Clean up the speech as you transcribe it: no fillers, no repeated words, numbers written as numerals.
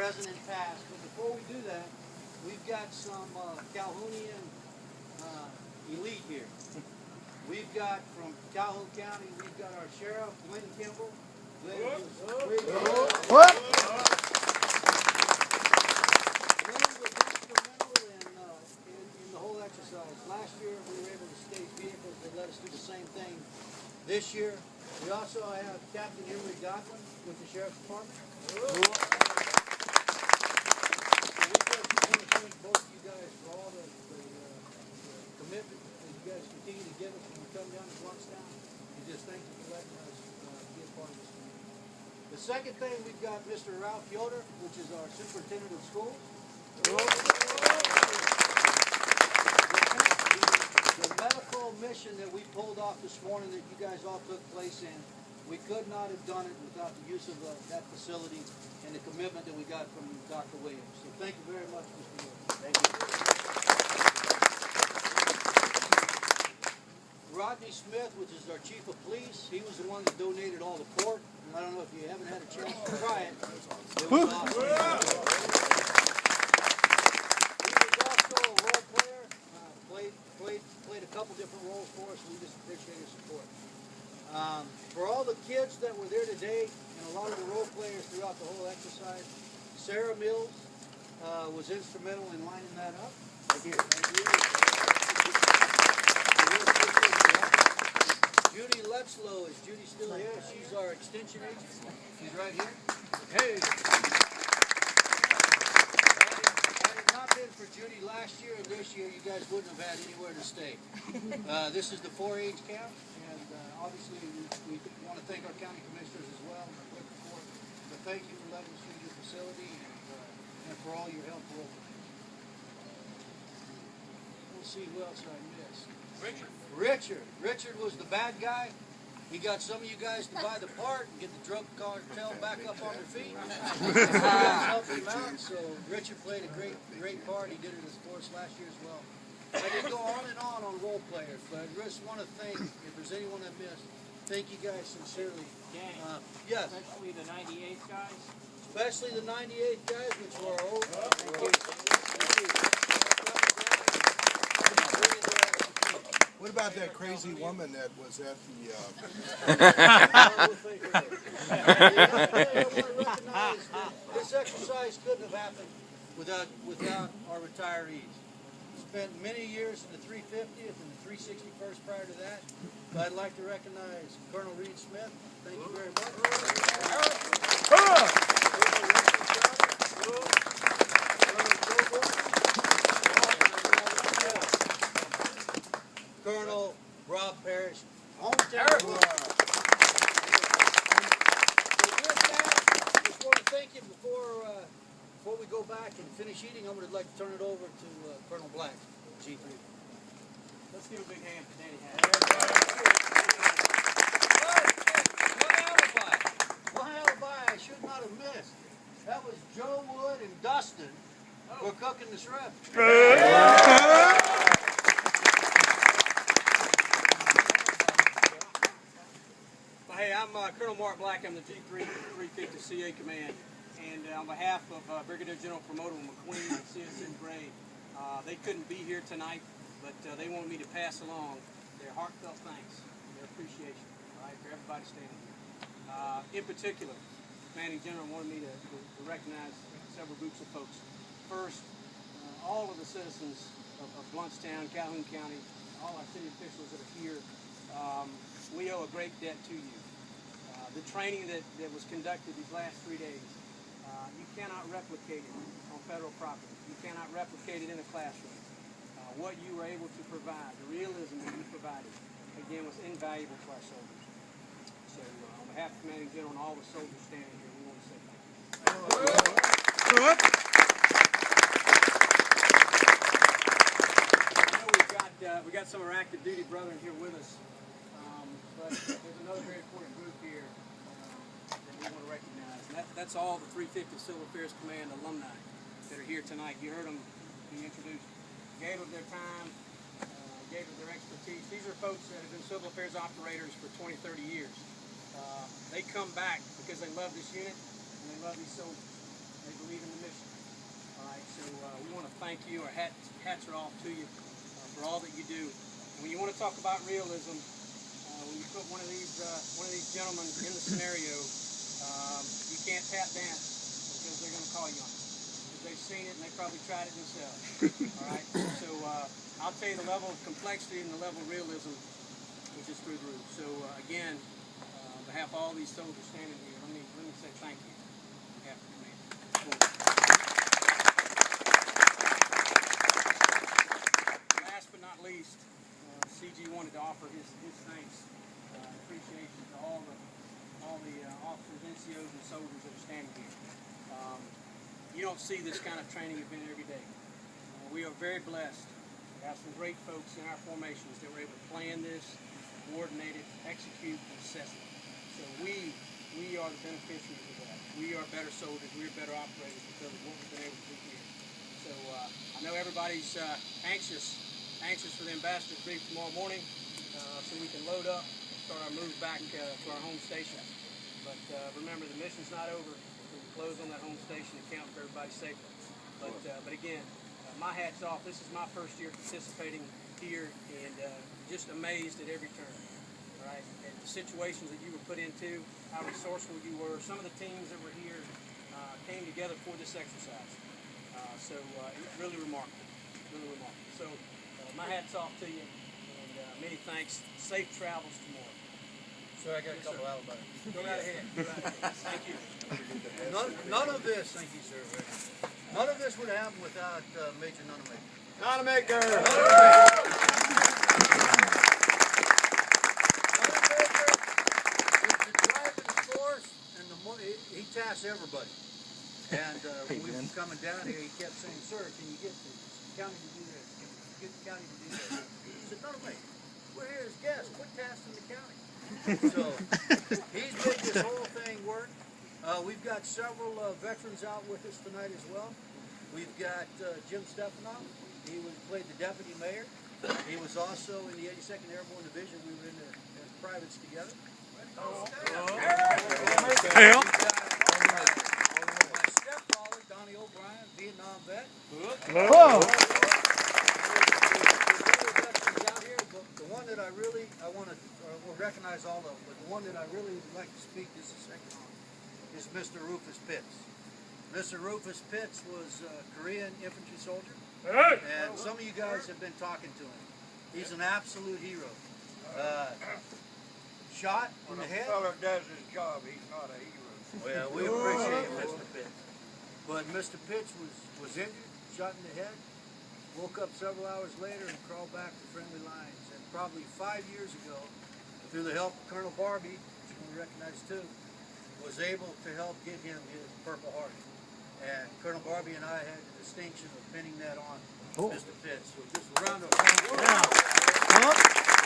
present and past. But before we do that, we've got some Calhounian elite here. We've got from Calhoun County, we've got our sheriff, Glenn Kimball. Glenn was instrumental in the whole exercise. Last year we were able to stage vehicles. They let us do the same thing this year. We also have Captain Emery Godwin with the Sheriff's Department. So we just want to thank both of you guys for all the commitment that you guys continue to give us when we come down to Blountstown. And just thank you for letting us be a part of this community. The second thing, we've got Mr. Ralph Yoder, which is our superintendent of schools. The medical mission that we pulled off this morning that you guys all took place in, we could not have done it without the use of that facility and the commitment that we got from Dr. Williams. So thank you very much, Mr. Williams. Thank you. Rodney Smith, which is our chief of police, he was the one that donated all the pork. And I don't know if you haven't had a chance to try it. It was awesome. He was also a role player, played a couple different roles for us, and we just appreciate his support. For all the kids that were there today, and a lot of the role players throughout the whole exercise, Sarah Mills was instrumental in lining that up. Thank you. Thank you. Judy Letzlow, is Judy still here? She's our extension agent. She's right here. Hey. Had it not been for Judy last year and this year, you guys wouldn't have had anywhere to stay. This is the 4-H camp, and obviously we want to thank our county commissioners as well and our clerk of court. But thank you for letting us use your facility and for all your help locally. We'll see who else I missed. Richard was the bad guy. He got some of you guys to buy the part and get the drug cartel back up on their feet. Helped him out. So Richard played a great part. He did it for us last year as well. I could go on role players, but I just want to thank, if there's anyone I missed, thank you guys sincerely. Yes. Especially the 98 guys. Especially the 98 guys, which were our old. What about that crazy woman that was at the... This exercise couldn't have happened without our retirees. Spent many years in the 350th and the 361st prior to that. So I'd like to recognize Colonel Reed Smith. Thank you very much. Colonel Rob Parrish, hometown. So with that, I just want to thank you before we go back and finish eating. I would like to turn it over to Colonel Black, G3. Let's give a big hand for Danny Hatt. One alibi I should not have missed. That was Joe Wood and Dustin for cooking the shrimp. Hey, I'm Colonel Mark Black. I'm the G3 350 CA Command. And on behalf of Brigadier General Promoter McQueen and CSN Gray, they couldn't be here tonight, but they wanted me to pass along their heartfelt thanks and their appreciation, all right, for everybody standing here. In particular, the Commanding General wanted me to recognize several groups of folks. First, all of the citizens of Blountstown, Calhoun County, all our city officials that are here, we owe a great debt to you. The training that was conducted these last 3 days, you cannot replicate it on federal property. You cannot replicate it in a classroom. What you were able to provide, the realism that you provided, again, was invaluable to our soldiers. So on behalf of the Commanding General and all the soldiers standing here, we want to say thank you. We got some of our active duty brethren here with us, but there's another very important group here that we want to recognize, and that's all the 350 Civil Affairs Command alumni that are here tonight. You heard them be introduced, gave of their time, gave of their expertise. These are folks that have been civil affairs operators for 20, 30 years. They come back because they love this unit and they love these soldiers. They believe in the mission. All right, so we want to thank you. Our hats are off to you for all that you do. And when you want to talk about realism, when you put one of these gentlemen in the scenario, you can't tap dance because they're going to call you on it. Because they've seen it and they probably tried it themselves. All right, so I'll tell you the level of complexity and the level of realism is just through the roof. So again, on behalf of all these soldiers standing here, let me say thank you on behalf of the command. Last but not least, CG wanted to offer his thanks, appreciation to all the officers, NCOs, and soldiers that are standing here. You don't see this kind of training event every day. We are very blessed to have some great folks in our formations that were able to plan this, coordinate it, execute, and assess it. So we are the beneficiaries of that. We are better soldiers, we are better operators because of what we've been able to do here. So I know everybody's anxious for the ambassador's brief tomorrow morning, so we can load up and start our move back to our home station. But remember, the mission's not over. We close on that home station and count for everybody's safety. But again, my hat's off. This is my first year participating here, and just amazed at every turn. All right, and the situations that you were put into, how resourceful you were. Some of the teams that were here came together for this exercise. So it's really remarkable. Really remarkable. So my hat's off to you, and many thanks. Safe travels tomorrow. Sir, I got a couple alibis. Go right ahead. Go right ahead. Thank you. None of this, thank you, sir. None of this would happen without Major Nunemaker. Nunemaker! Nunemaker is the driving force, and he tasks everybody. And when we were coming down here, he kept saying, "Sir, can you get the county to do this? Can you get the county to do this?" He said, "Nunemaker, we're here as guests. Quit tasking the county." So he's made this whole thing work. We've got several veterans out with us tonight as well. We've got Jim Stefano. He played the deputy mayor. He was also in the 82nd Airborne Division. We were in the privates together. Hey, My stepfather, Donnie O'Brien, Vietnam vet. Whoa. The one that I want to recognize all of them, but the one that I really would like to speak this a second on is Mr. Rufus Pitts. Mr. Rufus Pitts was a Korean infantry soldier, and some of you guys have been talking to him. He's an absolute hero. Shot in the head. When a fellow does his job, he's not a hero. Well, we appreciate Mr. Pitts. But Mr. Pitts was injured, shot in the head, woke up several hours later and crawled back to friendly lines. And probably 5 years ago, through the help of Colonel Barbie, which we recognize too, was able to help get him his Purple Heart. And Colonel Barbie and I had the distinction of pinning that on Mr. Pitts. So just a round of applause.